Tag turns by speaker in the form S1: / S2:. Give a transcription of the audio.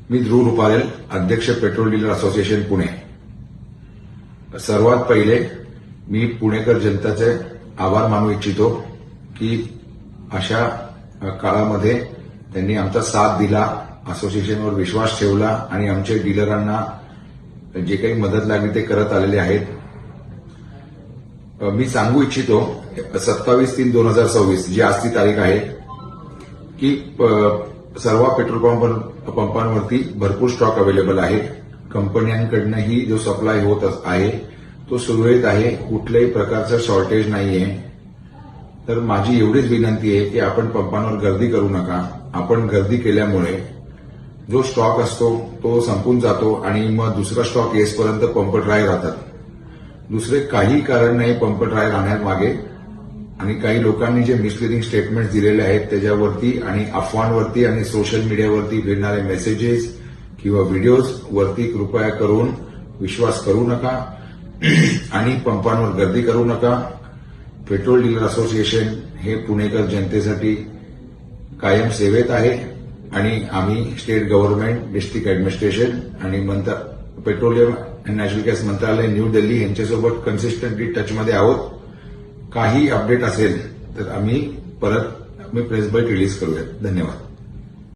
S1: मी ध्रुव रुपारेल, अध्यक्ष petrol dealer association Pune. सर्वात पहिले मी पुणेकर जनतेचे आभार मानू इच्छितो की अशा काळामध्ये त्यांनी आमचा साथ दिला, असोसिएशनवर विश्वास ठेवला आणि आमच्या डीलरांना जे काही मदत लागली ते करत आलेले आहेत। मी सांगू इच्छितो 27/3/2026 जी आजची तारीख आहे की सर्व पेट्रोल पंपांवरती भरपूर स्टॉक अवेलेबल आहे। कंपन्यांकडूनही जो सप्लाय होत आहे तो सुरळीत आहे, कुठल्याही प्रकारचं शॉर्टेज नाहीये। तर माझी एवढीच विनंती आहे की आपण पंपांवर गर्दी करू नका। आपण गर्दी केल्यामुळे जो स्टॉक असतो तो संपून जातो आणि मग दुसरा स्टॉक येईपर्यंत पंप ड्राय राहतात। दुसरे काही कारण नाही पंप ड्राय राहण्यामागे। आणि काही लोकांनी जे मिसलिडिंग स्टेटमेंट्स दिलेले आहेत त्याच्यावरती आणि अफवांवरती आणि सोशल मीडियावरती फिरणारे मेसेजेस किंवा व्हिडिओज वरती कृपया करून विश्वास करू नका आणि पंपांवर गर्दी करू नका। पेट्रोल डीलर असोसिएशन हे पुणेकर जनतेसाठी कायम सेवेत आहे आणि आम्ही स्टेट गव्हर्नमेंट, डिस्ट्रिक्ट ऍडमिनिस्ट्रेशन आणि पेट्रोलियम अँड नॅचरल गॅस मंत्रालय न्यू दिल्ली यांच्यासोबत कन्सिस्टंटली टचमध्ये आहोत। काही अपडेट असेल तर आम्ही प्रेस बाईट रिलीज करूयात। धन्यवाद।